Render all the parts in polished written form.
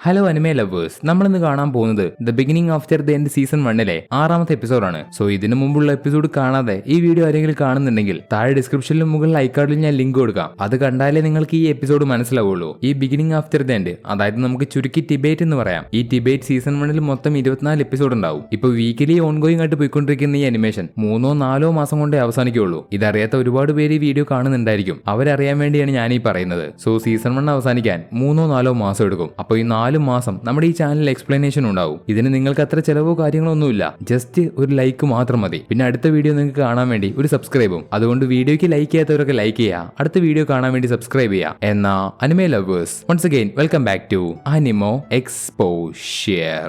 Hello anime lovers, നമ്മളിന്ന് കാണാൻ പോകുന്നത് the beginning after the end season 1 ആറാമത്തെ എപ്പിസോഡാണ്. സോ ഇതിനു മുമ്പുള്ള എപ്പിസോഡ് കാണാതെ ഈ വീഡിയോ ആരെങ്കിലും കാണുന്നുണ്ടെങ്കിൽ താഴെ ഡിസ്ക്രിപ്ഷനിലും മുകളിൽ ഐക്കാർഡിൽ ഞാൻ ലിങ്ക് കൊടുക്കാം. അത് കണ്ടാലേ നിങ്ങൾക്ക് ഈ എപ്പിസോഡ് മനസ്സിലാവുള്ളൂ. ഈ ബിഗിനിങ് ആഫ്റ്റർ ദ എൻഡ്, അതായത് നമുക്ക് ചുരുക്കി ടിബേറ്റ് എന്ന് പറയാം. ഈ ടിബേറ്റ് സീസൺ 1 മൊത്തം 24 എപ്പിസോഡ് ഉണ്ടാവും. ഇപ്പൊ വീക്കിലി ഓൺഗോയിങ് ആയിട്ട് പോയിക്കൊണ്ടിരിക്കുന്ന ഈ അനിമേഷൻ 3-4 മാസം കൊണ്ടേ അവസാനിക്കുള്ളൂ. ഇതറിയാത്ത ഒരുപാട് പേര് ഈ വീഡിയോ കാണുന്നുണ്ടായിരിക്കും. അവരറിയാൻ വേണ്ടിയാണ് ഞാൻ ഈ പറയുന്നത്. സോ സീസൺ 1 അവസാനിക്കാൻ 3-4 മാസം എടുക്കും. അപ്പോൾ ഈ 4 മാസം നമ്മുടെ ഈ ചാനലിൽ എക്സ്പ്ലനേഷൻ ഉണ്ടാവും. ഇതിന് നിങ്ങൾക്ക് അത്ര ചെലവോ കാര്യങ്ങളോ ഒന്നുമില്ല. ജസ്റ്റ് ഒരു ലൈക്ക് മാത്രം മതി. പിന്നെ അടുത്ത വീഡിയോ നിങ്ങൾക്ക് കാണാൻ വേണ്ടി ഒരു സബ്സ്ക്രൈബും. അതുകൊണ്ട് വീഡിയോയ്ക്ക് ലൈക്ക് ചെയ്യാത്തവരൊക്കെ ലൈക്ക് ചെയ്യുക, അടുത്ത വീഡിയോ കാണാൻ വേണ്ടി സബ്സ്ക്രൈബ് ചെയ്യുക. എന്നാ anime lovers, once again welcome back to anime exposure.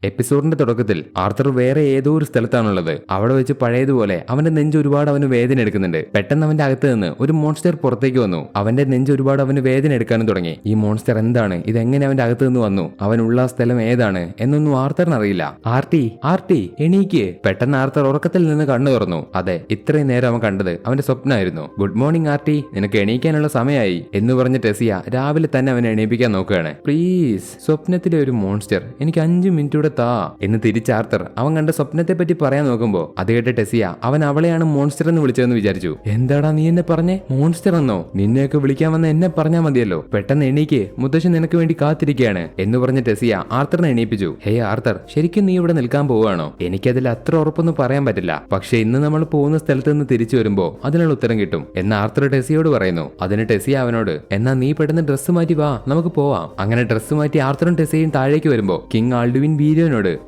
എപ്പിസോഡിന്റെ തുടക്കത്തിൽ ആർത്തർ വേറെ ഏതോ ഒരു സ്ഥലത്താണുള്ളത്. അവിടെ വെച്ച് പഴയതുപോലെ അവന്റെ നെഞ്ച് ഒരുപാട് അവന് വേദന എടുക്കുന്നുണ്ട്. പെട്ടെന്ന് അവന്റെ അകത്ത് നിന്ന് ഒരു മോൺസ്റ്റർ പുറത്തേക്ക് വന്നു. അവന്റെ നെഞ്ച് ഒരുപാട് അവന് വേദന എടുക്കാനും തുടങ്ങി. ഈ മോൺസ്റ്റർ എന്താണ്, ഇതെങ്ങനെ അവന്റെ അകത്ത് നിന്ന് വന്നു, അവനുള്ള സ്ഥലം ഏതാണ് എന്നൊന്നും ആർത്തറിന് അറിയില്ല. ആർട്ടി എണീക്ക്. പെട്ടെന്ന് ആർത്തർ ഉറക്കത്തിൽ നിന്ന് കണ്ണു തുറന്നു. അതെ, ഇത്രയും നേരം അവൻ കണ്ടത് അവന്റെ സ്വപ്നമായിരുന്നു. ഗുഡ് മോർണിംഗ് ആർട്ടി, നിനക്ക് എണീക്കാനുള്ള സമയമായി എന്ന് പറഞ്ഞ ടെസിയ രാവിലെ തന്നെ അവനെ എണീപ്പിക്കാൻ നോക്കുകയാണ്. പ്ലീസ്, സ്വപ്നത്തിലെ ഒരു മോൺസ്റ്റർ, എനിക്ക് 5 മിനിറ്റ് എന്ന് തിരിച്ച് ആർത്തർ അവൻ കണ്ട സ്വപ്നത്തെ പറ്റി പറയാൻ നോക്കുമ്പോ അത് കേട്ട ടെസിയ അവൻ അവളെയാണ് മോൺസ്റ്റർ എന്ന് വിളിച്ചതെന്ന് വിചാരിച്ചു. എന്താടാ നീ എന്നെ പറഞ്ഞേ, മോൺസ്റ്റർ എന്നോ? നിന്നെയൊക്കെ വിളിക്കാൻ വന്ന എന്നെ പറഞ്ഞാൽ മതിയല്ലോ. പെട്ടെന്ന് എണീക്ക്, മുത്തശ്ശൻ നിനക്ക് വേണ്ടി കാത്തിരിക്കുകയാണ് എന്ന് പറഞ്ഞ ടെസിയ ആർത്തറിനെ എണീപ്പിച്ചു. ഹേ ആർത്തർ, ശരിക്കും നീ ഇവിടെ നിൽക്കാൻ പോവുകയാണോ? എനിക്കതിൽ അത്ര ഉറപ്പൊന്നും പറയാൻ പറ്റില്ല. പക്ഷെ ഇന്ന് നമ്മൾ പോകുന്ന സ്ഥലത്ത് നിന്ന് തിരിച്ചു വരുമ്പോ അതിനുള്ള ഉത്തരം കിട്ടും എന്ന് ആർത്തർ ടെസിയോട് പറയുന്നു. അതിന് ടെസിയ അവനോട്, എന്നാ നീ പെട്ടെന്ന് ഡ്രസ്സ് മാറ്റി വാ, നമുക്ക് പോവാം. അങ്ങനെ ഡ്രസ്സ് മാറ്റി ആർത്തറും ടെസിയയും താഴേക്ക് വരുമ്പോ കിങ് ആൾഡ്വിൻ വീഡിയോനോട്,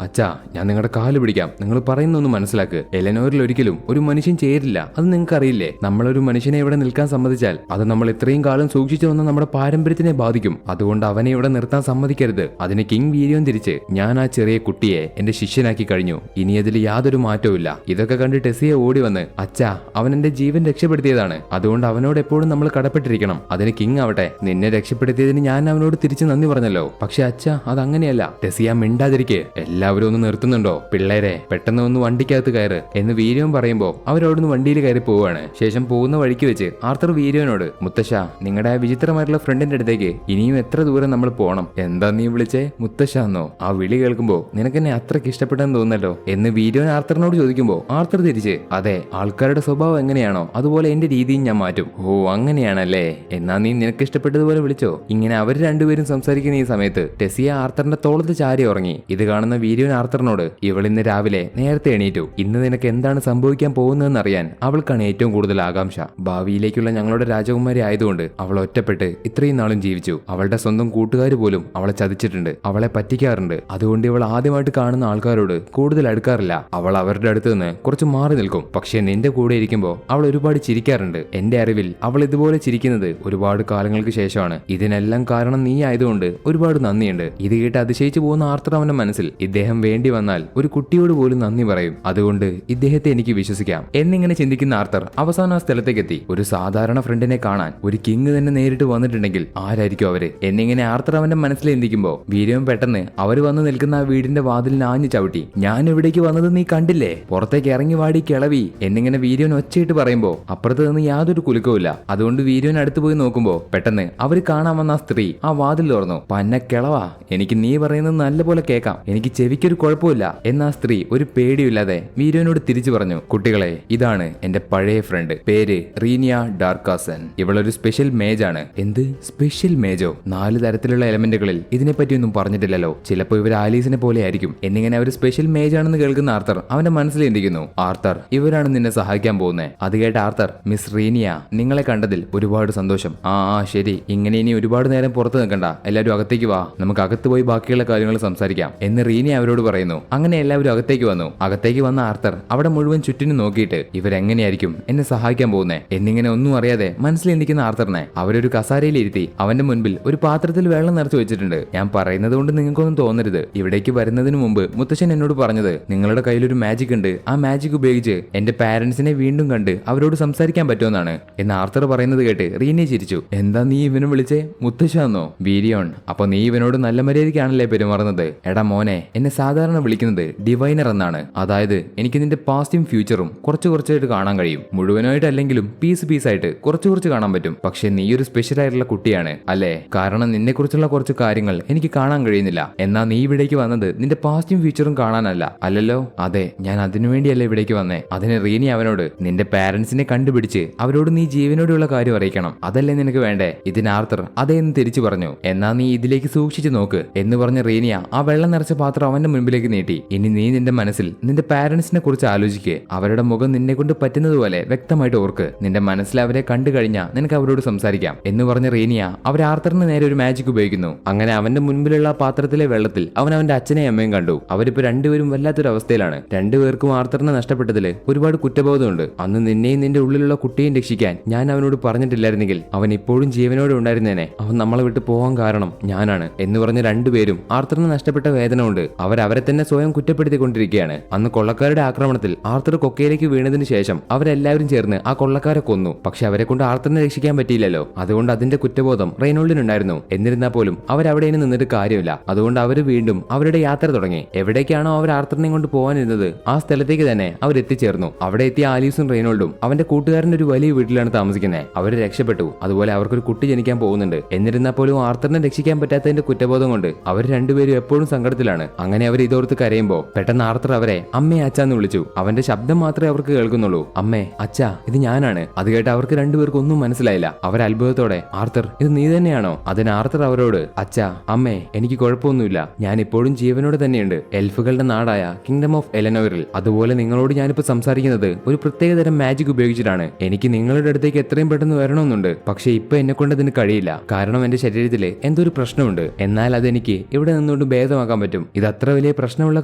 അച്ഛാ ഞാൻ നിങ്ങളുടെ കാല് പിടിക്കാം, നിങ്ങൾ പറയുന്നൊന്ന് മനസ്സിലാക്ക്. എലനോറിൽ ഒരിക്കലും ഒരു മനുഷ്യൻ ചേരില്ല, അത് നിങ്ങൾക്ക് അറിയില്ലേ. നമ്മളൊരു മനുഷ്യനെ ഇവിടെ നിൽക്കാൻ സമ്മതിച്ചാൽ അത് നമ്മൾ ഇത്രയും കാലം സൂക്ഷിച്ചു വന്ന നമ്മുടെ പാരമ്പര്യത്തിനെ ബാധിക്കും. അതുകൊണ്ട് അവനെ ഇവിടെ നിർത്താൻ സമ്മതിക്കരുത്. അതിന് കിങ് വീഡിയോൻ തിരിച്ച്, ഞാൻ ആ ചെറിയ കുട്ടിയെ എന്റെ ശിഷ്യനാക്കി കഴിഞ്ഞു, ഇനി അതിൽ യാതൊരു മാറ്റവും ഇല്ല. ഇതൊക്കെ കണ്ട് ടെസിയെ ഓടി വന്ന്, അച്ഛാ അവൻ എന്റെ ജീവൻ രക്ഷപ്പെടുത്തിയതാണ്, അതുകൊണ്ട് അവനോട് എപ്പോഴും നമ്മൾ കടപ്പെട്ടിരിക്കണം. അതിന് കിങ് ആവട്ടെ, നിന്നെ രക്ഷപ്പെടുത്തിയതിന് ഞാൻ അവനോട് തിരിച്ച് നന്ദി പറഞ്ഞല്ലോ. പക്ഷെ അച്ഛാ അതങ്ങനെയല്ല. ടെസിയ മിണ്ടാതിരിക്കെ. എല്ലാവരും ഒന്ന് നിർത്തുന്നുണ്ടോ പിള്ളേരെ, പെട്ടെന്ന് ഒന്ന് വണ്ടിക്കകത്ത് കയറ് എന്ന് വീര്യൻ പറയുമ്പോ അവരവിടുന്ന് വണ്ടിയിൽ കയറി പോവുകയാണ്. ശേഷം പോകുന്ന വഴിക്ക് വെച്ച് ആർത്തർ വീര്യനോട്, മുത്തശ്ശ നിങ്ങളുടെ ആ വിചിത്രമായിട്ടുള്ള ഫ്രണ്ടിന്റെ അടുത്തേക്ക് ഇനിയും എത്ര ദൂരം നമ്മൾ പോകണം? എന്താ നീ വിളിച്ചേ, മുത്തശ്ശ എന്നോ? ആ വിളി കേൾക്കുമ്പോ നിനക്കെന്നെ അത്രയ്ക്ക് ഇഷ്ടപ്പെട്ടെന്ന് തോന്നല്ലോ എന്ന് വീര്യൻ ആർത്തറിനോട് ചോദിക്കുമ്പോ ആർത്തർ തിരിച്ച്, അതെ, ആൾക്കാരുടെ സ്വഭാവം എങ്ങനെയാണോ അതുപോലെ എന്റെ രീതിയും ഞാൻ മാറ്റും. ഓ അങ്ങനെയാണല്ലേ, എന്നാ നീ നിനക്ക് ഇഷ്ടപ്പെട്ടതുപോലെ വിളിച്ചോ. ഇങ്ങനെ അവർ രണ്ടുപേരും സംസാരിക്കുന്ന ഈ സമയത്ത് ടെസിയ ആർത്തറിന്റെ തോളത്ത് ചാരി ഉറങ്ങി. ഇത് കാണുന്ന വീര്യൻ ആർത്തറിനോട്, ഇവൾ ഇന്ന് രാവിലെ നേരത്തെ എണീറ്റു. ഇന്ന് നിനക്ക് എന്താണ് സംഭവിക്കാൻ പോകുന്നതെന്ന് അറിയാൻ അവൾക്കാണ് ഏറ്റവും കൂടുതൽ ആകാംക്ഷ. ഭാവിയിലേക്കുള്ള ഞങ്ങളുടെ രാജകുമാരി ആയതുകൊണ്ട് അവൾ ഒറ്റപ്പെട്ട് ഇത്രയും നാളും ജീവിച്ചു. അവളുടെ സ്വന്തം കൂട്ടുകാർ പോലും അവളെ ചതിച്ചിട്ടുണ്ട്, അവളെ പറ്റിക്കാറുണ്ട്. അതുകൊണ്ട് ഇവൾ ആദ്യമായിട്ട് കാണുന്ന ആൾക്കാരോട് കൂടുതൽ അടുക്കാറില്ല. അവൾ അവരുടെ അടുത്ത് നിന്ന് കുറച്ച് മാറി നിൽക്കും. പക്ഷെ നിന്റെ കൂടെ ഇരിക്കുമ്പോൾ അവൾ ഒരുപാട് ചിരിക്കാറുണ്ട്. എന്റെ അറിവിൽ അവൾ ഇതുപോലെ ചിരിക്കുന്നത് ഒരുപാട് കാലങ്ങൾക്ക് ശേഷമാണ്. ഇതിനെല്ലാം കാരണം നീ ആയതുകൊണ്ട് ഒരുപാട് നന്ദിയുണ്ട്. ഇത് കേട്ട് അതിശയിച്ചു പോകുന്ന ആർത്തർ അവന്റെ മനസ്സിൽ, ഇദ്ദേഹം വേണ്ടി വന്നാൽ ഒരു കുട്ടിയോട് പോലും നന്ദി പറയും, അതുകൊണ്ട് ഇദ്ദേഹത്തെ എനിക്ക് വിശ്വസിക്കാം എന്നിങ്ങനെ ചിന്തിക്കുന്ന ആർത്തർ അവസാനം ആ സ്ഥലത്തേക്ക് എത്തി. ഒരു സാധാരണ ഫ്രണ്ടിനെ കാണാൻ ഒരു കിങ് തന്നെ നേരിട്ട് വന്നിട്ടുണ്ടെങ്കിൽ ആരായിരിക്കും അവര് എന്നിങ്ങനെ ആർത്തർ അവന്റെ മനസ്സിൽ ചിന്തിക്കുമ്പോ വീര്യൻ പെട്ടെന്ന് അവർ വന്ന് നിൽക്കുന്ന ആ വീടിന്റെ വാതിലിന് ആഞ്ഞു ചവിട്ടി. ഞാൻ ഇവിടേക്ക് വന്നത് നീ കണ്ടില്ലേ, പുറത്തേക്ക് ഇറങ്ങി വാടി കിളവി എന്നിങ്ങനെ വീര്യൻ ഒച്ചയിട്ട് പറയുമ്പോ അപ്പുറത്ത് നിന്ന് യാതൊരു കുലുക്കവുമില്ല. അതുകൊണ്ട് വീര്യൻ അടുത്ത് പോയി നോക്കുമ്പോ പെട്ടെന്ന് അവര് കാണാൻ വന്ന ആ സ്ത്രീ ആ വാതിൽ തുറന്നു. പന്ന കിളവാ, എനിക്ക് നീ പറയുന്നത് നല്ലപോലെ കേൾക്കാം, എനിക്ക് ചെവിക്കൊരു കുഴപ്പമില്ല എന്നാ സ്ത്രീ ഒരു പേടിയില്ലാതെ വീര്യനോട് തിരിച്ചു പറഞ്ഞു. കുട്ടികളെ, ഇതാണ് എന്റെ പഴയ ഫ്രണ്ട്, പേര് റീനിയ ഡാർക്കാസൻ. ഇവളൊരു സ്പെഷ്യൽ മേജ് ആണ്. എന്ത് സ്പെഷ്യൽ മേജോ? 4 തരത്തിലുള്ള എലമെന്റുകളിൽ ഇതിനെപ്പറ്റിയൊന്നും പറഞ്ഞിട്ടില്ലല്ലോ. ചിലപ്പോ ഇവർ ആലീസിനെ പോലെ ആയിരിക്കും എന്നിങ്ങനെ അവർ സ്പെഷ്യൽ മേജ് ആണെന്ന് കേൾക്കുന്ന ആർത്തർ അവന്റെ മനസ്സിൽ ചിന്തിക്കുന്നു. ആർത്തർ, ഇവരാണ് നിന്നെ സഹായിക്കാൻ പോകുന്നത്. അത് കേട്ട ആർത്തർ, മിസ് റീനിയ നിങ്ങളെ കണ്ടതിൽ ഒരുപാട് സന്തോഷം. ആ ശരി, ഇങ്ങനെ ഇനി ഒരുപാട് നേരം പുറത്ത് നിൽക്കണ്ട, എല്ലാവരും അകത്തേക്ക് വാ, നമുക്ക് അകത്ത് പോയി ബാക്കിയുള്ള കാര്യങ്ങൾ സംസാരിക്കാം എന്ന് റീനിയ അവരോട് പറയുന്നു. അങ്ങനെ എല്ലാവരും അകത്തേക്ക് വന്നു. അകത്തേക്ക് വന്ന ആർത്തർ അവിടെ മുഴുവൻ ചുറ്റിനും നോക്കിയിട്ട് ഇവരെങ്ങനെയായിരിക്കും എന്നെ സഹായിക്കാൻ പോകുന്നത് എന്നിങ്ങനെ ഒന്നും അറിയാതെ മനസ്സിൽ ചിന്തിക്കുന്ന ആർത്തറിനെ അവരൊരു കസാരയിൽ ഇരുത്തി അവന്റെ മുൻപിൽ ഒരു പാത്രത്തിൽ വെള്ളം നിറച്ചു വെച്ചിട്ടുണ്ട്. ഞാൻ പറയുന്നത് കൊണ്ട് നിങ്ങൾക്കൊന്നും തോന്നരുത്, ഇവിടേക്ക് വരുന്നതിന് മുമ്പ് മുത്തശ്ശൻ എന്നോട് പറഞ്ഞത് നിങ്ങളുടെ കയ്യിലൊരു മാജിക് ഉണ്ട്, ആ മാജിക് ഉപയോഗിച്ച് എന്റെ പാരന്റ്സിനെ വീണ്ടും കണ്ട് അവരോട് സംസാരിക്കാൻ പറ്റുമെന്നാണ് എന്ന് ആർത്തർ പറയുന്നത് കേട്ട് റീനെ ചിരിച്ചു. എന്താ നീ ഇവനെ വിളിച്ചേ, മുത്തശ്ശാന്നോ? വീരിയോൺ, അപ്പൊ നീ ഇവനോട് നല്ല മര്യാദയ്ക്കാണല്ലേ പെരുമാറുന്നത്? എടാ മോനെ, മോനെ എന്നെ സാധാരണ വിളിക്കുന്നത് ഡിവൈനർ എന്നാണ്. അതായത് എനിക്ക് നിന്റെ പാസ്റ്റും ഫ്യൂച്ചറും കുറച്ചായിട്ട് കാണാൻ കഴിയും. മുഴുവനായിട്ടല്ലെങ്കിലും പീസായിട്ട് കുറച്ച് കാണാൻ പറ്റും. പക്ഷെ നീ ഒരു സ്പെഷ്യൽ ആയിട്ടുള്ള കുട്ടിയാണ് അല്ലേ? കാരണം നിന്നെ കുറിച്ചുള്ള കുറച്ച് കാര്യങ്ങൾ എനിക്ക് കാണാൻ കഴിയുന്നില്ല. എന്നാ നീ ഇവിടേക്ക് വന്നത് നിന്റെ പാസ്റ്റും ഫ്യൂച്ചറും കാണാനല്ല അല്ലല്ലോ? അതെ, ഞാൻ അതിനുവേണ്ടിയല്ല ഇവിടേക്ക് വന്നേ. അതിന് റീനി അവനോട് നിന്റെ പാരന്റ്സിനെ കണ്ടുപിടിച്ച് അവരോട് നീ ജീവനോടുള്ള കാര്യം അറിയിക്കണം, അതല്ലേ നിനക്ക് വേണ്ടേ? ഇതിന് ആർത്തർ അതേ എന്ന് തിരിച്ചു പറഞ്ഞു. എന്നാ നീ ഇതിലേക്ക് സൂക്ഷിച്ചു നോക്ക് എന്ന് പറഞ്ഞ റീനിയ ആ വെള്ളം നിറച്ച പാത്രം അവന്റെ മുൻപിലേക്ക് നീട്ടി. ഇനി നീ നിന്റെ മനസ്സിൽ നിന്റെ പാരന്റ്സിനെ കുറിച്ച് ആലോചിക്ക്. അവരുടെ മുഖം നിന്നെ കൊണ്ട് പറ്റുന്നതുപോലെ വ്യക്തമായിട്ട് ഓർക്ക്. നിന്റെ മനസ്സിൽ അവരെ കണ്ടു കഴിഞ്ഞാൽ നിനക്ക് അവരോട് സംസാരിക്കാം എന്ന് പറഞ്ഞ റീനിയ അവർ ആർത്തറിന് നേരെ ഒരു മാജിക് ഉപയോഗിക്കുന്നു. അങ്ങനെ അവന്റെ മുൻപിലുള്ള പാത്രത്തിലെ വെള്ളത്തിൽ അവൻ അവന്റെ അച്ഛനെയും അമ്മയും കണ്ടു. അവരിപ്പോ രണ്ടുപേരും വല്ലാത്തൊരു അവസ്ഥയിലാണ്. രണ്ടുപേർക്കും ആർത്തറിനെ നഷ്ടപ്പെട്ടതിൽ ഒരുപാട് കുറ്റബോധമുണ്ട്. അന്ന് നിന്നെയും നിന്റെ ഉള്ളിലുള്ള കുട്ടിയെയും രക്ഷിക്കാൻ ഞാൻ അവനോട് പറഞ്ഞിട്ടില്ലായിരുന്നെങ്കിൽ അവൻ ഇപ്പോഴും ജീവനോടെ ഉണ്ടായിരുന്നേനെ. അവൻ നമ്മളെ വിട്ട് പോകാൻ കാരണം ഞാനാണ് എന്ന് പറഞ്ഞ രണ്ടുപേരും ആർത്തറിന് നഷ്ടപ്പെട്ട വേദന കൊണ്ട് അവരെ തന്നെ സ്വയം കുറ്റപ്പെടുത്തിക്കൊണ്ടിരിക്കുകയാണ്. അന്ന് കൊള്ളക്കാരുടെ ആക്രമണത്തിൽ ആർത്തർ കൊക്കയിലേക്ക് വീണതിന് ശേഷം അവരെല്ലാവരും ചേർന്ന് ആ കൊള്ളക്കാരെ കൊന്നു. പക്ഷെ അവരെ കൊണ്ട് ആർത്തറിനെ രക്ഷിക്കാൻ പറ്റിയില്ലല്ലോ. അതുകൊണ്ട് അതിന്റെ കുറ്റബോധം റെയ്നോൾഡിനുണ്ടായിരുന്നു. എന്നിരുന്നാൽ പോലും അവരവിടെ നിന്നിട്ട് കാര്യമില്ല. അതുകൊണ്ട് അവർ വീണ്ടും അവരുടെ യാത്ര തുടങ്ങി. എവിടേക്കാണോ അവർ ആർത്തറിനെ കൊണ്ട് പോകാനിരുന്നത് ആ സ്ഥലത്തേക്ക് തന്നെ അവർ എത്തിച്ചേർന്നു. അവിടെ എത്തിയ ആലീസും റെയ്നോൾഡും അവന്റെ കൂട്ടുകാരന്റെ ഒരു വലിയ വീട്ടിലാണ് താമസിക്കുന്നത്. അവർ രക്ഷപ്പെട്ടു. അതുപോലെ അവർക്കൊരു കുട്ടി ജനിക്കാൻ പോകുന്നുണ്ട്. എന്നിരുന്നാൽ പോലും ആർത്തറിനെ രക്ഷിക്കാൻ പറ്റാത്തതിന്റെ കുറ്റബോധം കൊണ്ട് അവർ രണ്ടുപേരും എപ്പോഴും സങ്കടത്തിലാണ്. അങ്ങനെ അവർ ഇതോർത്ത് കരയുമ്പോൾ പെട്ടെന്ന് ആർത്തർ അവരെ അമ്മേ അച്ഛാന്ന് വിളിച്ചു. അവന്റെ ശബ്ദം മാത്രമേ അവർക്ക് കേൾക്കുന്നുള്ളൂ. അമ്മേ അച്ഛാ ഇത് ഞാനാണ്. അത് കേട്ട് അവർക്ക് രണ്ടുപേർക്കും ഒന്നും മനസ്സിലായില്ല. അവർ അത്ഭുതത്തോടെ ആർത്തർ ഇത് നീ തന്നെയാണോ? അതിന് ആർത്തർ അവരോട് അച്ഛാ അമ്മേ എനിക്ക് കുഴപ്പമൊന്നുമില്ല, ഞാൻ ഇപ്പോഴും ജീവനോടെ തന്നെയുണ്ട്. എൽഫുകളുടെ നാടായ കിങ്ഡം ഓഫ് എലനോറിൽ. അതുപോലെ നിങ്ങളോട് ഞാനിപ്പോ സംസാരിക്കുന്നത് ഒരു പ്രത്യേകതരം മാജിക് ഉപയോഗിച്ചിട്ടാണ്. എനിക്ക് നിങ്ങളുടെ അടുത്തേക്ക് എത്രയും പെട്ടെന്ന് വരണമെന്നുണ്ട്. പക്ഷെ ഇപ്പൊ എന്നെ കൊണ്ട് അതിന് കഴിയില്ല. കാരണം എന്റെ ശരീരത്തിൽ എന്തോ ഒരു പ്രശ്നമുണ്ട്. എന്നാൽ അതെനിക്ക് ഇവിടെ നിന്നുകൊണ്ട് ഭേദമാക്കാൻ പറ്റും. ഇത് അത്ര വലിയ പ്രശ്നമുള്ള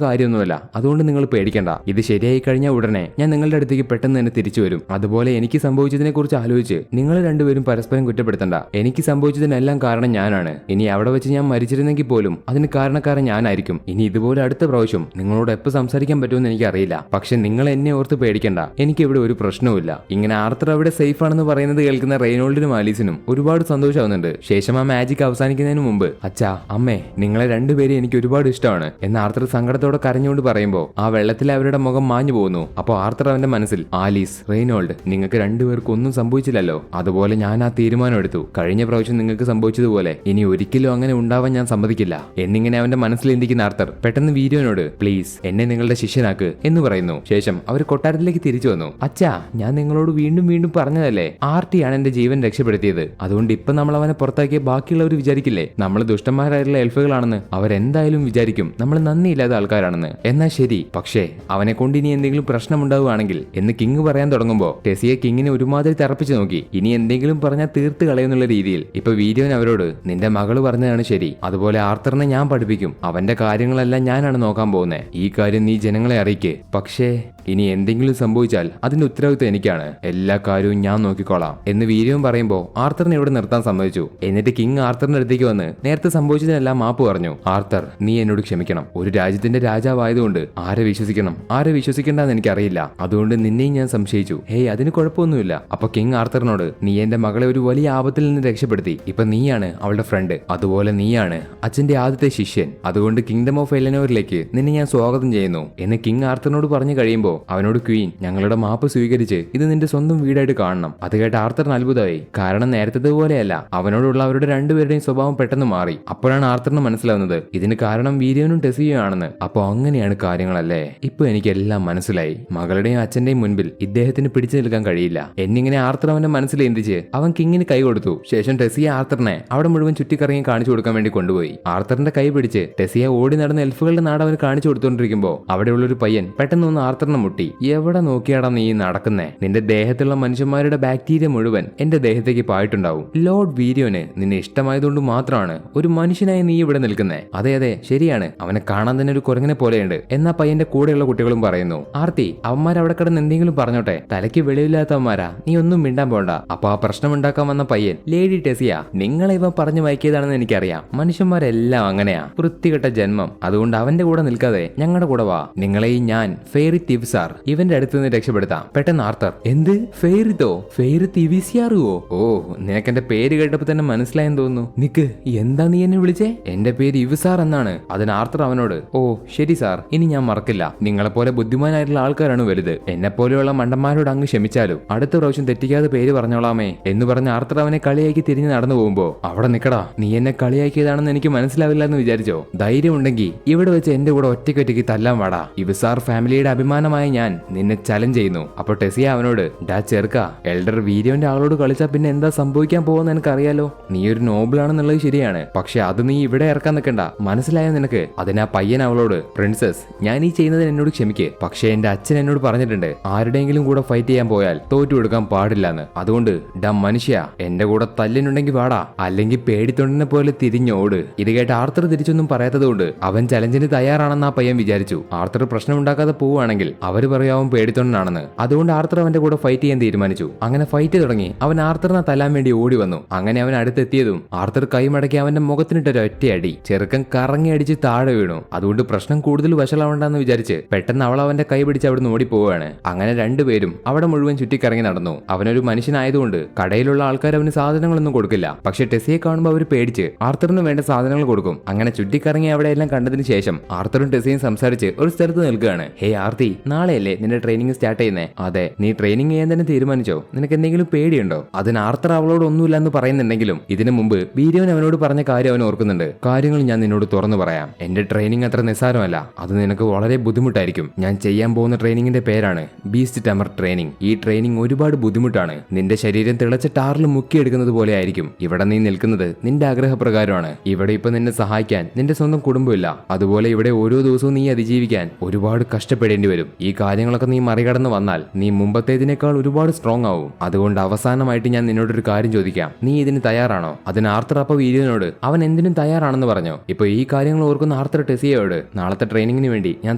കാര്യമൊന്നുമല്ല. അതുകൊണ്ട് നിങ്ങൾ പേടിക്കണ്ട. ഇത് ശരിയായി കഴിഞ്ഞാൽ ഉടനെ ഞാൻ നിങ്ങളുടെ അടുത്തേക്ക് പെട്ടെന്ന് തന്നെ തിരിച്ചു വരും. അതുപോലെ എനിക്ക് സംഭവിച്ചതിനെ കുറിച്ച് ആലോചിച്ച് നിങ്ങൾ രണ്ടുപേരും പരസ്പരം കുറ്റപ്പെടുത്തണ്ട. എനിക്ക് സംഭവിച്ചതിനെല്ലാം കാരണം ഞാനാണ്. ഇനി അവിടെ വെച്ച് ഞാൻ മരിച്ചിരുന്നെങ്കിൽ പോലും അതിന് കാരണക്കാരൻ ഞാനായിരിക്കും. ഇനി ഇതുപോലെ അടുത്ത പ്രാവശ്യം നിങ്ങളോട് എപ്പോൾ സംസാരിക്കാൻ പറ്റുമെന്ന് എനിക്കറിയില്ല. പക്ഷെ നിങ്ങൾ എന്നെ ഓർത്ത് പേടിക്കണ്ട. എനിക്ക് ഇവിടെ ഒരു പ്രശ്നവുമില്ല. ഇങ്ങനെ ആർത്തർ അവിടെ സേഫ് ആണെന്ന് പറയുന്നത് കേൾക്കുന്ന റെയ്നോൾഡിനും ആലീസിനും ഒരുപാട് സന്തോഷമാവുന്നുണ്ട്. ശേഷം ആ മാജിക് അവസാനിക്കുന്നതിന് മുമ്പ് അച്ഛാ അമ്മേ നിങ്ങളെ രണ്ടുപേരും എനിക്ക് ഒരുപാട് ഇഷ്ടമാണ് എന്ന് ആർത്തർ സങ്കടത്തോടെ കരഞ്ഞുകൊണ്ട് പറയുമ്പോൾ ആ വെള്ളത്തിൽ അവരുടെ മുഖം മാഞ്ഞു പോകുന്നു. അപ്പോൾ ആർത്തർ അവന്റെ മനസ്സിൽ ആലീസ് റെയ്നോൾഡ് നിങ്ങൾക്ക് രണ്ടുപേർക്കും ഒന്നും സംഭവിച്ചില്ലല്ലോ. അതുപോലെ ഞാൻ ആ തീരുമാനം എടുത്തു. കഴിഞ്ഞ പ്രാവശ്യം നിങ്ങൾക്ക് സംഭവിച്ചതുപോലെ ഇനി ഒരിക്കലും അങ്ങനെ ഉണ്ടാവാൻ ഞാൻ സമ്മതിക്കില്ല എന്നിങ്ങനെ അവന്റെ മനസ്സിൽ ചിന്തിക്കുന്ന ആർത്തർ പെട്ടെന്ന് വീഡിയോനോട് പ്ലീസ് എന്നെ നിങ്ങളുടെ ശിഷ്യനാക്ക് എന്ന് പറയുന്നു. ശേഷം അവർ കൊട്ടാരത്തിലേക്ക് തിരിച്ചു വന്നു. അച്ഛാ ഞാൻ നിങ്ങളോട് വീണ്ടും പറഞ്ഞതല്ലേ ആർട്ടിയാണ് എന്റെ ജീവൻ രക്ഷപ്പെടുത്തിയത്. അതുകൊണ്ട് ഇപ്പൊ നമ്മൾ അവനെ പുറത്താക്കിയ ബാക്കിയുള്ളവർ വിചാരിക്കില്ലേ നമ്മൾ ദുഷ്ടന്മാരായിട്ടുള്ള എൽഫുകളാണെന്ന്? അവരെന്തായാലും വിചാരിക്കും നമ്മൾ നന്ദിയില്ലാത്ത ആൾക്കാരാണെന്ന്. എന്നാൽ ശരി, പക്ഷേ അവനെ കൊണ്ട് ഇനി എന്തെങ്കിലും പ്രശ്നം ഉണ്ടാവുകയാണെങ്കിൽ എന്ന് കിങ് പറയാൻ തുടങ്ങുമ്പോൾ ടെസിയെ കിങ്ങിനെ ഒരുമാതിരി തറപ്പിച്ചു നോക്കി. ഇനി എന്തെങ്കിലും പറഞ്ഞാൽ തീർത്ത് കളയുന്നുള്ള രീതിയിൽ ഇപ്പൊ വീഡിയോൻ അവരോട് നിന്റെ മകള് പറഞ്ഞതാണ് ശരി. അതുപോലെ ആർത്തറിനെ ഞാൻ പഠിപ്പിക്കും. അവന്റെ കാര്യങ്ങളെല്ലാം ഞാനാണ് നോക്കാൻ പോകുന്നത്. ഈ കാര്യം നീ ജനങ്ങളെ അറിയിക്ക്. പക്ഷേ ഇനി എന്തെങ്കിലും സംഭവിച്ചാൽ അതിന്റെ ഉത്തരവാദിത്വം എനിക്കാണ്. എല്ലാ കാര്യവും ഞാൻ നോക്കിക്കോളാം എന്ന് വീഡിയോൻ പറയുമ്പോൾ ആർത്തറിനെ ഇവിടെ നിർത്താൻ സമ്മതിച്ചു. എന്നിട്ട് കിങ് ആർത്തറിന്റെ അടുത്തേക്ക് വന്ന് നേരത്തെ സംഭവിച്ചതിനെല്ലാം മാപ്പ് പറഞ്ഞു. ആർത്തർ നീ എന്നോട് ക്ഷമിക്കണം. ഒരു രാജ്യത്തിന്റെ രാജാവായതുകൊണ്ട് ആരെ വിശ്വസിക്കണം ആരെ വിശ്വസിക്കണ്ടെന്ന് എനിക്കറിയില്ല. അതുകൊണ്ട് നിന്നെയും ഞാൻ സംശയിച്ചു. ഹേയ് അതിന് കുഴപ്പമൊന്നുമില്ല. അപ്പൊ കിങ് ആർത്തറിനോട് നീ എന്റെ മകളെ ഒരു വലിയ ആപത്തിൽ നിന്ന് രക്ഷപ്പെടുത്തി. ഇപ്പൊ നീയാണ് അവളുടെ ഫ്രണ്ട്. അതുപോലെ നീയാണ് അച്ഛന്റെ ആദ്യത്തെ ശിഷ്യൻ. അതുകൊണ്ട് കിങ്ഡം ഓഫ് എലനോറിലേക്ക് നിന്നെ ഞാൻ സ്വാഗതം ചെയ്യുന്നു എന്ന് കിങ് ആർത്തറിനോട് പറഞ്ഞു കഴിയുമ്പോൾ അവനോട് ക്വീൻ ഞങ്ങളുടെ മാപ്പ് സ്വീകരിച്ച് ഇത് നിന്റെ സ്വന്തം വീടായിട്ട് കാണണം. അത് കേട്ട് ആർത്തറിന് അത്ഭുതമായി. കാരണം നേരത്തേതുപോലെയല്ല അവനോടുള്ള അവരുടെ രണ്ടുപേരുടെയും സ്വഭാവം പെട്ടെന്ന് മാറി. അപ്പോഴാണ് ആർത്തറിന് മനസ്സിലാവുന്നത് ഇതിന് കാരണം വീര്യനും ടെസിയും ആണെന്ന്. അപ്പൊ അങ്ങനെയാണ് കാര്യങ്ങളല്ലേ? ഇപ്പൊ എനിക്കെല്ലാം മനസ്സിലായി. മകളുടെയും അച്ഛന്റെയും മുൻപിൽ ഇദ്ദേഹത്തിന് പിടിച്ചു നിൽക്കാൻ കഴിയില്ല എന്നിങ്ങനെ ആർത്തർ അവന്റെ മനസ്സിൽ ചിന്തിച്ച് അവൻ കിങ്ങിന് കൈ കൊടുത്തു. ശേഷം ടെസിയെ ആർത്തറിനെ അവിടെ മുഴുവൻ ചുറ്റിക്കറങ്ങി കാണിച്ചു കൊടുക്കാൻ വേണ്ടി കൊണ്ടുപോയി. ആർത്തറിന്റെ കൈ പിടിച്ച് ടെസിയെ ഓടി നടന്ന എൽഫുകളുടെ നാട് അവന് കാണിച്ചു കൊടുത്തോണ്ടിരിക്കുമ്പോൾ അവിടെയുള്ളൊരു പയ്യൻ പെട്ടെന്ന് ഒന്ന് ആർത്തറിനെ മുട്ടി. എവിടെ നോക്കിയാടാ നീ നടക്കുന്നേ? നിന്റെ ദേഹത്തുള്ള മനുഷ്യന്മാരുടെ ബാക്ടീരിയ മുഴുവൻ എന്റെ ദേഹത്തേക്ക് പായിട്ടുണ്ടാവും. ലോർഡ് വീര്യോന് നിന്നെ ഇഷ്ടമായതുകൊണ്ട് മാത്രമാണ് ഒരു മനുഷ്യനായി നീ ഇവിടെ നിൽക്കുന്നേ. അതെ അതെ ശരിയാണ്, അവനെ കാണാൻ തന്നെ ഒരു കുരങ്ങനെ പോലെയുണ്ട് എന്നാ പയ്യന്റെ കൂടെയുള്ള കുട്ടികളും പറയുന്നു. ആർത്തി അവന്മാർ അവിടെ കിടന്ന് എന്തെങ്കിലും പറഞ്ഞോട്ടെ, തലയ്ക്ക് വെളിവില്ലാത്തവന്മാരാ, നീ ഒന്നും മിണ്ടാൻ പോണ്ട. അപ്പൊ ആ പ്രശ്നം ഉണ്ടാക്കാൻ വന്ന പയ്യൻ ലേഡി ടെസിയ നിങ്ങളെ ഇവ പറഞ്ഞു വയ്ക്കിയതാണെന്ന് എനിക്കറിയാം. മനുഷ്യന്മാരെല്ലാം അങ്ങനെയാ, വൃത്തികെട്ട ജന്മം. അതുകൊണ്ട് അവന്റെ കൂടെ നിൽക്കാതെ ഞങ്ങളുടെ കൂടെ വാ. നിങ്ങളെയും ഞാൻ ഫെയറി തിവ്സാർ ഇവന്റെ അടുത്ത് നിന്ന് രക്ഷപ്പെടുത്താം. പെട്ടെന്ന് ആർത്തർ എന്ത് ഫെയറിതോ? ഫെയറി തിവിസിയാറുവോ? ഓ നിനക്ക് എന്റെ പേര് കേട്ടപ്പോ തന്നെ മനസ്സിലായെന്ന് തോന്നുന്നു. നിക്ക് എന്താ നീ എന്നെ വിളിച്ചേ? എന്റെ പേര് ഇവസാർ എന്നാണ്. അതിന് അതിന് ആർത്തർ അവനോട് ഓ ശരി സാർ, ഇനി ഞാൻ മറക്കില്ല. നിങ്ങളെപ്പോലെ ബുദ്ധിമാനായിട്ടുള്ള ആൾക്കാരാണ് വലുത്. എന്നെപ്പോലെയുള്ള മണ്ടന്മാരോട് അങ്ങ് ക്ഷമിച്ചാലും അടുത്ത പ്രാവശ്യം തെറ്റിക്കാതെ പേര് പറഞ്ഞോളാമേ എന്ന് പറഞ്ഞ് ആർത്തർ അവനെ കളിയാക്കി തിരിഞ്ഞ് നടന്നു പോകുമ്പോ അവിടെ നിക്കടാ, നീ എന്നെ കളിയാക്കിയതാണെന്ന് എനിക്ക് മനസ്സിലാവില്ല എന്ന് വിചാരിച്ചോ? ധൈര്യം ഉണ്ടെങ്കിൽ ഇവിടെ വെച്ച് എന്റെ കൂടെ ഒറ്റയ്ക്കൊറ്റയ്ക്ക് തല്ലാൻ വാടാ. ഇവസാർ ഫാമിലിയുടെ അഭിമാനമായ ഞാൻ നിന്നെ ചലഞ്ച് ചെയ്യുന്നു. അപ്പൊ ടെസിയ അവനോട് ഡാ ചെറുക്ക, എൽഡർ വീര്യന്റെ ആളോട് കളിച്ചാ പിന്നെ എന്താ സംഭവിക്കാൻ പോകുന്ന എനിക്കറിയാലോ. നീ ഒരു നോബിളാണെന്നുള്ളത് ശരിയാണ്, പക്ഷെ അത് നീ ഇവിടെ ഇറക്കാൻ നിൽക്കണ്ട, മനസ്സിലായോ നിനക്ക്? അതിനാ പയ്യൻ അവളോട് പ്രിൻസസ്, ഞാൻ ഈ ചെയ്യുന്നതിന് എന്നോട് ക്ഷമിക്ക്, പക്ഷെ എന്റെ അച്ഛൻ എന്നോട് പറഞ്ഞിട്ടുണ്ട് ആരുടെയെങ്കിലും കൂടെ ഫൈറ്റ് ചെയ്യാൻ പോയാൽ തോറ്റു കൊടുക്കാൻ പാടില്ലെന്ന്. അതുകൊണ്ട് ഡാ മനുഷ്യ, എന്റെ കൂടെ തല്ലിനുണ്ടെങ്കിൽ വാടാ, അല്ലെങ്കിൽ പേടിത്തൊണ്ടിനെ പോലെ തിരിഞ്ഞോട്. ഇത് കേട്ട് ആർത്തർ തിരിച്ചൊന്നും പറയാത്തതുകൊണ്ട് അവൻ ചലഞ്ചിന് തയ്യാറാണെന്ന് ആ പയ്യൻ വിചാരിച്ചു. ആർത്തർ പ്രശ്നം ഉണ്ടാക്കാതെ പോവുകയാണെങ്കിൽ അവര് പറയാവും പേടിത്തൊണ്ടനാണെന്ന്. അതുകൊണ്ട് ആർത്തർ അവന്റെ കൂടെ ഫൈറ്റ് ചെയ്യാൻ തീരുമാനിച്ചു. അങ്ങനെ ഫൈറ്റ് തുടങ്ങി. അവൻ ആർത്തറിനെ തല്ലാൻ വേണ്ടി ഓടി വന്നു. അങ്ങനെ അവൻ അടുത്തെത്തിയതും ആർത്തർ കൈമടക്കി അവന്റെ മുഖത്തിനിട്ടൊരു ഒറ്റയടി. ചെറുക്കൻ കറങ്ങി അടിച്ച് താഴെ വീണു. അതുകൊണ്ട് പ്രശ്നം കൂടുതൽ വഷളാവണ്ടെന്ന് വിചാരിച്ച് പെട്ടെന്ന് അവൾ അവന്റെ കൈ പിടിച്ച് അവിടുന്ന് ഓടിപ്പോവുകയാണ്. അങ്ങനെ രണ്ടുപേരും അവിടെ മുഴുവൻ ചുറ്റിക്കറങ്ങി നടന്നു. അവനൊരു മനുഷ്യനായതുകൊണ്ട് കടയിലുള്ള ആൾക്കാർ അവന് സാധനങ്ങളൊന്നും കൊടുക്കില്ല. പക്ഷെ ടെസിയെ കാണുമ്പോൾ അവർ പേടിച്ച് ആർത്തറിന് വേണ്ട സാധനങ്ങൾ കൊടുക്കും. അങ്ങനെ ചുറ്റിക്കറങ്ങി അവിടെ എല്ലാം കണ്ടതിന് ശേഷം ആർത്തറും ടെസിയും സംസാരിച്ച് ഒരു സ്ഥലത്ത് നിൽക്കുകയാണ്. ഹേ ആർത്തി, നാളെയല്ലേ നിന്റെ ട്രെയിനിങ് സ്റ്റാർട്ട് ചെയ്യുന്നേ? അതെ. നീ ട്രെയിനിങ് ചെയ്യാൻ തന്നെ തീരുമാനിച്ചോ? നിനക്ക് എന്തെങ്കിലും പേടിയുണ്ടോ? അതിന് ആർത്തർ അവളോട് ഒന്നുമില്ല എന്ന് പറയുന്നുണ്ടെങ്കിലും ഇതിനു മുമ്പ് വീര്യവൻ അവനോട് പറഞ്ഞ കാര്യം അവൻ ഓർക്കുന്നുണ്ട്. കാര്യങ്ങൾ ഞാൻ നിന്നോട് തുറന്നു പറയാം. എന്റെ ട്രെയിനിങ് അത്ര നിസ്സാരമല്ല. അത് നിനക്ക് വളരെ ബുദ്ധിമുട്ടായിരിക്കും. ഞാൻ ചെയ്യാൻ പോകുന്ന ട്രെയിനിങ്ങിന്റെ പേരാണ് ബീസ്റ്റ് ടമർ ട്രെയിനിങ്. ഈ ട്രെയിനിങ് ഒരുപാട് ബുദ്ധിമുട്ടാണ്. നിന്റെ ശരീരം തിളച്ച ടാറിൽ മുക്കിയെടുക്കുന്നത് പോലെ ആയിരിക്കും. ഇവിടെ നീ നിൽക്കുന്നത് നിന്റെ ആഗ്രഹപ്രകാരമാണ്. ഇവിടെ ഇപ്പൊ നിന്നെ സഹായിക്കാൻ നിന്റെ സ്വന്തം കുടുംബമില്ല. അതുപോലെ ഇവിടെ ഓരോ ദിവസവും നീ അതിജീവിക്കാൻ ഒരുപാട് കഷ്ടപ്പെടേണ്ടി വരും. ഈ കാര്യങ്ങളൊക്കെ നീ മറികടന്ന് വന്നാൽ നീ മുമ്പത്തേതിനേക്കാൾ ഒരുപാട് സ്ട്രോങ് ആവും. അതുകൊണ്ട് അവസാനമായിട്ട് ഞാൻ നിന്നോടൊരു കാര്യം ചോദിക്കാം. നീ ഇതിന് തയ്യാറാണോ? അതിന് ആർത്തർ അപ്പൊ വീര്യനോട് അവൻ എന്തിനും തയ്യാറാണെന്ന് പറഞ്ഞു. ഇപ്പൊ ഈ കാര്യങ്ങൾ ഓർക്കുന്ന ആർത്തർ ടെസിയയോട് നാളത്തെ ട്രെയിനിങ്ങിന് വേണ്ടി ഞാൻ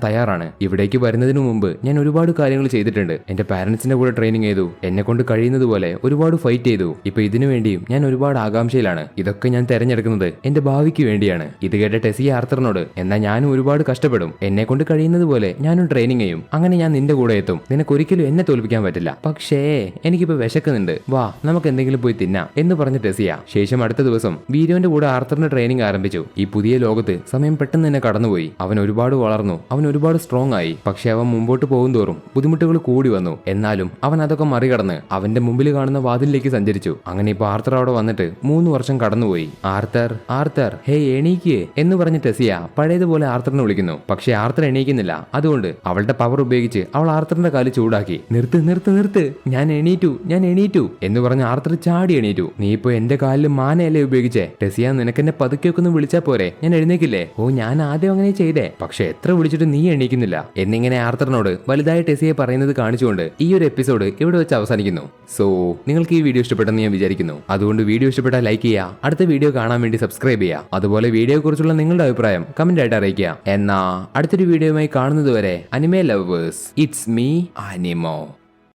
തയ്യാറാണ്. ഇവിടേക്ക് വരുന്നതിന് മുമ്പ് ഞാൻ ഒരുപാട് കാര്യങ്ങൾ ചെയ്തിട്ടുണ്ട്. എന്റെ പാരന്റ്സിന്റെ കൂടെ ട്രെയിനിങ് ചെയ്തു. എന്നെ കൊണ്ട് കഴിയുന്നത് പോലെ ഒരുപാട് ഫൈറ്റ് ചെയ്തു. ഇപ്പൊ ഇതിനു വേണ്ടിയും ഞാൻ ഒരുപാട് ആകാംക്ഷയിലാണ്. ഇതൊക്കെ ഞാൻ തെരഞ്ഞെടുക്കുന്നത് എന്റെ ഭാവിക്ക് വേണ്ടിയാണ്. ഇത് കേട്ട ടെസിയ ആർത്തറിനോട് എന്നാൽ ഞാനും ഒരുപാട് കഷ്ടപ്പെടും. എന്നെ കൊണ്ട് കഴിയുന്നത് പോലെ ഞാനും ട്രെയിനിങ് ചെയ്യും. അങ്ങനെ ഞാൻ നിന്റെ കൂടെ എത്തും. നിനക്ക് ഒരിക്കലും എന്നെ തോൽപ്പിക്കാൻ പറ്റില്ല. പക്ഷേ എനിക്കിപ്പോ വിശക്കുന്നുണ്ട്, വാ നമുക്ക് എന്തെങ്കിലും പോയി തിന്നാം എന്ന് പറഞ്ഞ ടെസിയ. ശേഷം അടുത്ത ദിവസം വീര്യവന്റെ കൂടെ ആർത്തറിന്റെ ട്രെയിനിങ് ആരംഭിച്ചു. ഈ പുതിയ ലോകത്ത് സമയം പെട്ടെന്ന് തന്നെ കടന്നുപോയി. അവൻ ഒരുപാട് വളർന്നു. അവൻ ഒരുപാട് സ്ട്രോങ് ആയി. പക്ഷെ അവൻ മുമ്പോട്ട് പോകും തോറും ബുദ്ധിമുട്ടുകൾ കൂടി വന്നു. എന്നാലും അവൻ അതൊക്കെ മറികടന്ന് അവന്റെ മുമ്പിൽ കാണുന്ന വാതിലിലേക്ക് സഞ്ചരിച്ചു. അങ്ങനെ ഇപ്പൊ ആർത്തർ അവിടെ വന്നിട്ട് 3 വർഷം കടന്നുപോയി. ആർത്തർ ആർത്തർ ഹേ എണീക്ക് എന്ന് പറഞ്ഞ് ടെസിയ പഴയതുപോലെ ആർത്തറിനെ വിളിക്കുന്നു. പക്ഷെ ആർത്തർ എണീക്കുന്നില്ല. അതുകൊണ്ട് അവളുടെ പവർ ഉപയോഗിച്ച് അവൾ ആർത്തറിന്റെ കാല് ചൂടാക്കി. നിർത്ത് നിർത്ത് നിർത്ത്, ഞാൻ എണീറ്റു എന്ന് പറഞ്ഞ് ആർത്തർ ചാടി എണീറ്റു. നീ ഇപ്പൊ എന്റെ കാലിൽ മാനയല്ലേ ഉപയോഗിച്ചേ? ടെസിയ, നിനക്കെന്നെ പതുക്കെയൊക്കെ ഒന്ന് വിളിച്ചാ പോരെ, ഞാൻ എഴുന്നേക്കില്ലേ? ഓ ഞാൻ ആദ്യം അങ്ങനെ ചെയ്തേ, പക്ഷെ എത്ര വിളിച്ചിട്ട് നീ എണീക്കുന്നില്ല എന്നിങ്ങനെ ആർത്തറിനോട് വലുതായ ടെസിയെ പറയുന്നത് കാണിച്ചുകൊണ്ട് ഈ ഒരു എപ്പിസോഡ് ഇവിടെ വെച്ച് അവസാനിക്കുന്നു. സോ നിങ്ങൾക്ക് ഈ വീഡിയോ ഇഷ്ടപ്പെട്ടെന്ന് ഞാൻ വിചാരിക്കുന്നു. അതുകൊണ്ട് വീഡിയോ ഇഷ്ടപ്പെട്ടാൽ ലൈക്ക് ചെയ്യുക, അടുത്ത വീഡിയോ കാണാൻ വേണ്ടി സബ്സ്ക്രൈബ് ചെയ്യുക. അതുപോലെ വീഡിയോയെ കുറിച്ചുള്ള നിങ്ങളുടെ അഭിപ്രായം കമന്റ് ആയിട്ട് അറിയിക്കുക. എന്നാ അടുത്തൊരു വീഡിയോയുമായി കാണുന്നത് വരെ അനിമേ ലവേഴ്സ്, ഇറ്റ്സ് മീ അനിമോ.